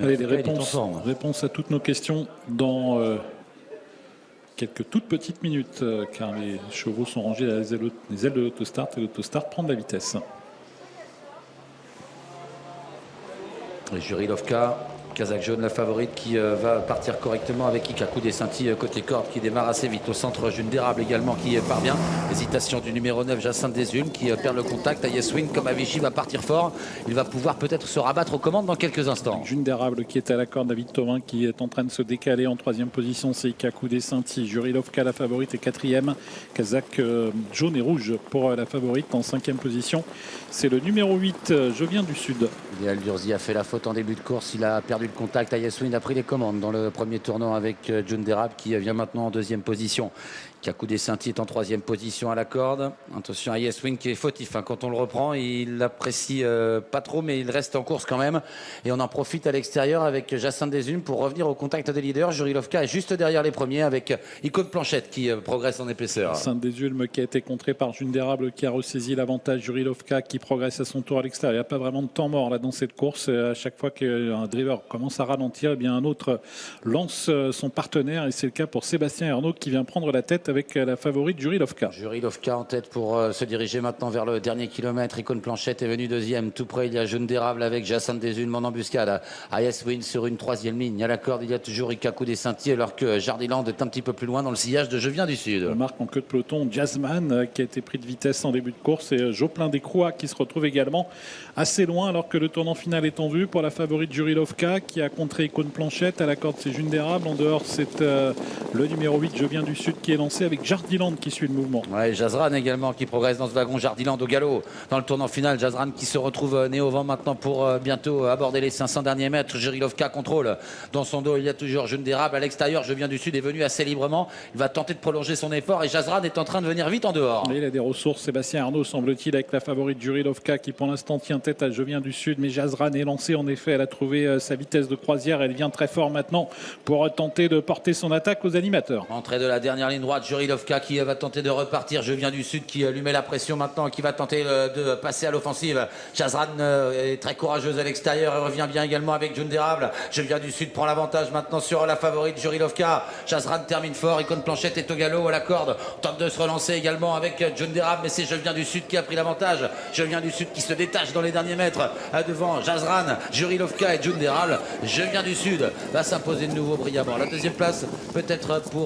Allez, les réponses à toutes nos questions dans quelques toutes petites minutes, car les chevaux sont rangés à les ailes de l'autostart et l'autostart prend de la vitesse. Et Jurilovka, Kazakh jaune, la favorite qui va partir correctement avec Hikaku Desanti côté corde qui démarre assez vite. Au centre, June d'érable également qui part bien. Hésitation du numéro 9, Jacinthe Desulmes qui perd le contact. Ayeswing, comme Avicii, va partir fort. Il va pouvoir peut-être se rabattre aux commandes dans quelques instants. June d'érable qui est à la corde, David Thauvin qui est en train de se décaler en troisième position. C'est Hikaku Desanti. Jurilovka, la favorite, est quatrième. Kazakh jaune et rouge pour la favorite en cinquième position. C'est le numéro 8, Je viens du Sud. Idéal Durzi a fait la faute en début de course. Il a perdu le contact. Ayeswing a pris les commandes dans le premier tournant avec June d'érable qui vient maintenant en deuxième position. Hikaku Desanti est en troisième position à la corde. Attention à Ayeswing qui est fautif. Quand on le reprend, il l'apprécie pas trop, mais il reste en course quand même. Et on en profite à l'extérieur avec Jacinthe Desulmes pour revenir au contact des leaders. Jurilovka est juste derrière les premiers avec Icône Planchette qui progresse en épaisseur. Jacinthe Desulmes qui a été contré par June d'érable qui a ressaisi l'avantage. Jurilovka qui progresse à son tour à l'extérieur. Il n'y a pas vraiment de temps mort là dans cette course. À chaque fois qu'un driver commence à ralentir, eh bien un autre lance son partenaire. Et c'est le cas pour Sébastien Ernaud qui vient prendre la tête avec la favorite Jurilovka. Jurilovka en tête pour se diriger maintenant vers le dernier kilomètre. Icône Planchette est venu deuxième. Tout près, il y a June d'érable avec Jacinthe Desulmes en embuscade. Ayeswing sur une troisième ligne. À la corde, il y a toujours Hikaku Desanti alors que Jardiland est un petit peu plus loin dans le sillage de Je viens du Sud. Remarque en queue de peloton, Jazzman qui a été pris de vitesse en début de course et Joplin des Croix qui se retrouve également assez loin alors que le tournant final est en vue pour la favorite Jurilovka qui a contré Icône Planchette. À la corde, c'est June d'érable. En dehors, c'est le numéro 8, Je viens du Sud, qui est lancé avec Jardiland qui suit le mouvement. Ouais, Jazran également qui progresse dans ce wagon. Jardiland au galop dans le tournant final. Jazran qui se retrouve né au vent maintenant pour bientôt aborder les 500 derniers mètres. Jurilovka contrôle. Dans son dos, il y a toujours June d'érable. À l'extérieur, Je viens du Sud est venu assez librement. Il va tenter de prolonger son effort et Jazran est en train de venir vite en dehors. Et il a des ressources. Sébastien Arnaud, semble-t-il, avec la favorite Jurilovka qui pour l'instant tient tête à Je viens du Sud. Mais Jazran est lancé en effet. Elle a trouvé sa vitesse de croisière. Elle vient très fort maintenant pour tenter de porter son attaque aux animateurs. Entrée de la dernière ligne droite. Jurilovka qui va tenter de repartir. Je viens du Sud qui lui met la pression maintenant, qui va tenter de passer à l'offensive. Jazran est très courageuse à l'extérieur et revient bien également avec June d'érable. Je viens du Sud prend l'avantage maintenant sur la favorite Jurilovka. Jazran termine fort. Icône Planchette est au galop à la corde. Tente de se relancer également avec June d'érable, mais c'est Je viens du Sud qui a pris l'avantage. Je viens du Sud qui se détache dans les derniers mètres devant Jazran, Jurilovka et June d'érable. Je viens du Sud va s'imposer de nouveau brillamment. La deuxième place peut-être pour